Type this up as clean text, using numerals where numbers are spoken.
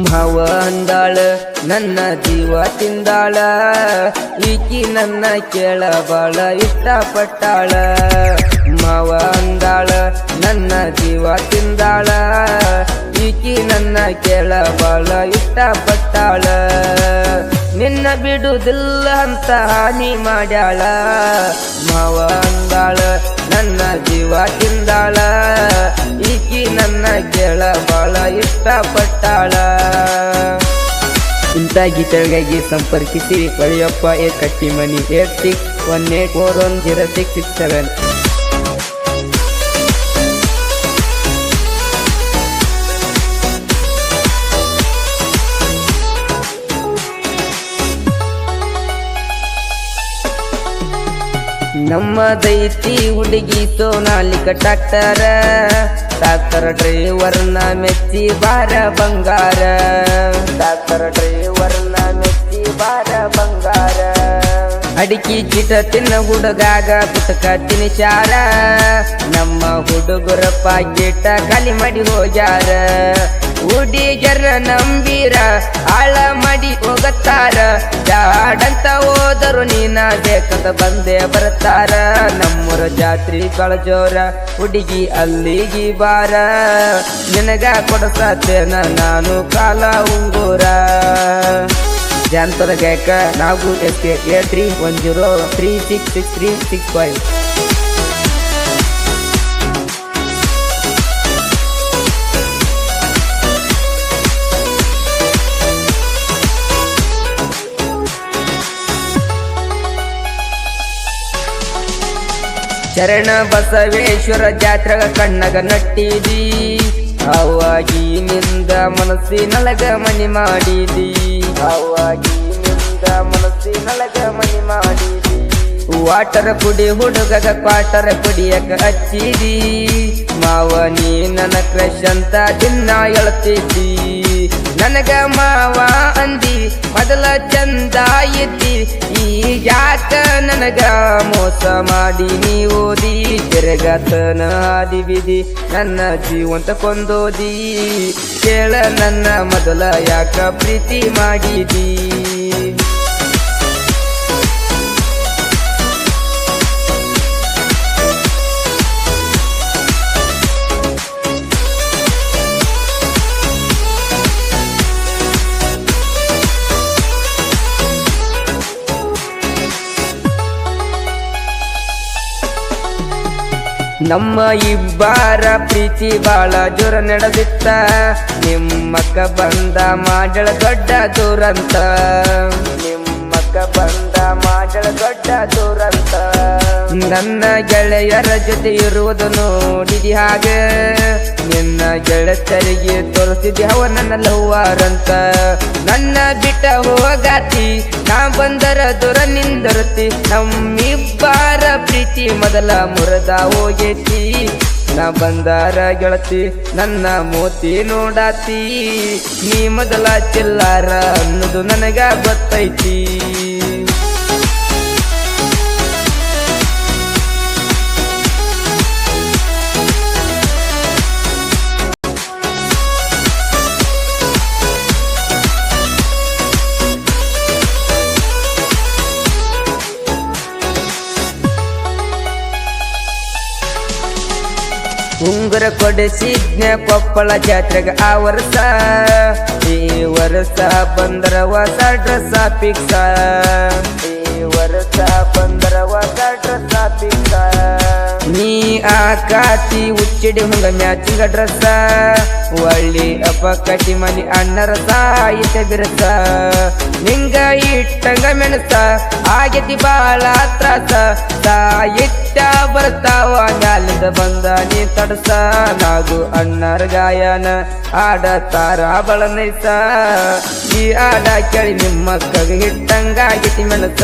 ಮಾವ ಅಂದಾಳ ನನ್ನ ಜೀವ ತಿಂದಾಳ, ಈಕಿ ನನ್ನ ಕೇಳ ಬಾಳ ಇಷ್ಟಪಟ್ಟಾಳ. ಮಾವ ಅಂದಾಳ ನನ್ನ ಜೀವ ತಿಂದಾಳ, ಈಕಿ ನನ್ನ ಕೇಳ ಬಾಳ ಇಷ್ಟಪಟ್ಟಾಳ. ನಿನ್ನ ಬಿಡುವುದಿಲ್ಲ ಅಂತ ಹಾನಿ ಮಾಡ್ಯಾಳ. ಮಾವ ಅಂದಾಳ ನನ್ನ ಜೀವ ತಿಂದಾಳ, ಈಕಿ ನನ್ನ ಕೇಳ ಬಾಳ ಇಷ್ಟಪಟ್ಟಾಳ. ಇಂಥ ಗೀತೆಗಳಿಗಾಗಿ ಸಂಪರ್ಕಿಸಿ ಬಳಿಯಪ್ಪ ಕಟ್ಟಿಮನಿ 8618410667. ನಮ್ಮ ದೈತಿ ಹುಡುಗಿ ಸೋನಾಲಿಕ ಟ್ರಾಕ್ಟರ, ಟ್ರಾಕ್ಟರ್ ಡ್ರೈವರ್ನ ಮೆಚ್ಚಿ ಬಾರ ಬಂಗಾರ, ಟ್ರಾಕ್ಟರ್ ಡ್ರೈವರ್ನ ಮೆಚ್ಚಿ ಬಾರ ಬಂಗಾರ. ಅಡಿಕೆ ಚಿಟ ತಿನ್ನ ಹುಡುಗಾಗ ಪುಟಕ ತಿನಿಸಾರ, ನಮ್ಮ ಹುಡುಗರ ಪಾಕೆಟ ಖಾಲಿ ಮಾಡಿ ಹೋಗ್ಯಾರ. ಹುಡುಗರ ನಂಬೀರ ಆಳ ಮಾಡಿ ಹೋಗತ್ತಾರ, ಜಾಡಂತ ಹೋದರು ನೀನ ಬೇಕಂತ ಬಂದೇ ಬರ್ತಾರ. ನಮ್ಮೂರ ಜಾತ್ರಿ ಕಳಜೋರ ಹುಡುಗಿ ಅಲ್ಲಿಗಿ ಬಾರ, ನಿನಗ ಕೊಡಸತ್ತೇನ ನಾನು ಕಾಲ ಉಂಗುರ. ಜಾನಪದ ಗಾಯಕ ನಾವು SK 8310366365. ಶರಣ ಬಸವೇಶ್ವರ ಜಾತ್ರೆಗ ಕಣ್ಣಗ ನಟ್ಟಿದಿ, ಅವಾಗಿ ನಿಂದ ಮನಸ್ಸಿನೊಳಗ ಮನಿ ಮಾಡಿದಿ, ಅವಾಗಿ ನಿಂದ ಮನಸ್ಸಿನೊಳಗ ಮನಿ ಮಾಡಿದಿ. ವಾಟರ್ ಕುಡಿ ಹುಡುಗಗ ಕ್ವಾಟರ್ ಕುಡಿಯಕ ಹಚ್ಚಿದಿ, ಮಾವ ನೀ ನನ್ನ ಕ್ರಶ್ ಅಂತ ದಿನ ಹೇಳ್ತಿದ್ದಿ. ನನಗ ಮಾವ ಅಂದಿ ಮೊದಲ ಚಂದ ಇದ್ದಿ, ಯಾಕ ನನಗ ಮೋಸ ಮಾಡಿ ನೀ ಓದಿ. ತಿರುಗತನ ಹಾದಿ ಬಿದಿ ನನ್ನ ಜೀವಂತ ಕೊಂದೋದಿ, ಕೇಳ ನನ್ನ ಮೊದಲ ಯಾಕ ಪ್ರೀತಿ ಮಾಡಿದಿ. ನಮ್ಮ ಇಬ್ಬರ ಪ್ರೀತಿ ಬಾಳ ಜೋರ ನಡೆದಿತ್ತ, ನಿಮ್ಮಕ್ಕ ಬಂದ ಮಾಡಳ ದೊಡ್ಡ ದೂರಂತ, ನಿಮ್ಮಕ್ಕ ಬಂದ ಮಾಡಳ ದೊಡ್ಡ ದೂರಂತ. ನನ್ನ ಗೆಳೆಯರ ಜೊತೆ ಇರುವುದು ನೋಡಿದಿ ಹಾಗ, ನಿನ್ನ ಗೆಳತರಿಗೆ ತೋರಿಸಿದಿ ಅವ ನನ್ನ ಲವ್ವಾರಂತ. ನನ್ನ ಬಿಟ್ಟ ಹೋಗಾತಿ ನಾ ಬಂದರ ದೂರ ನಿಂದರತಿ, ನಮ್ಮಿಬ್ಬರ ಪ್ರೀತಿ ಮೊದಲ ಮುರದ ಹೋಗೈತಿ. ನಾ ಬಂದಾರ ಗೆಳತಿ ನನ್ನ ಮೋತಿ ನೋಡಾತಿ, ನೀ ಮೊದಲ ಚಿಲ್ಲಾರ ಅನ್ನೋದು ನನಗ ಗೊತ್ತೈತಿ. ಉಂಗುರ ಕೊಡಿಸಿದ್ನ ಕೊಪ್ಪಳ ಜಾತ್ರೆಗ ಆ ವರ್ಷ, ಈ ವರ್ಷ ಬಂದರ ಹೊಸ ಡ್ರೆಸ್ ಪಿಕ್ಸ, ಈ ವರ್ಷ ಬಂದರ ಹೊಸ ಡ್ರೆಸ್ ಪಿಕ್ಸ. ನೀ ಆಕಾತಿ ಉಚ್ಚಿಡಿ ಹುಂಗ ಮ್ಯಾಚಿಂಗ ಡ್ರೆಸ್, ಒಳ್ಳಿ ಅಪ್ಪ ಕಟಿ ಮನಿ ಅಣ್ಣರ ಸಾಯಿತ ಬಿರಸ. ನಿಂಗ ಇಟ್ಟಂಗ ಮೆಣಸ ಆಗತಿ ಬಾಳ ತ್ರಾಸ, ಸಾಯಿಟ್ಟ ಬರ್ತಾವ ಮ್ಯಾಲಿಂದ ಬಂದ ನೀ ತಡಸ. ನಾಗು ಅಣ್ಣರ ಗಾಯನ ಆಡತಾರ ಬಳ ನೈಸ, ಈ ಆಡ ಕೇಳಿ ನಿಮ್ಮ ಕಗ ಹಿಟ್ಟಂಗ ಆಗತಿ ಮೆಣಸ.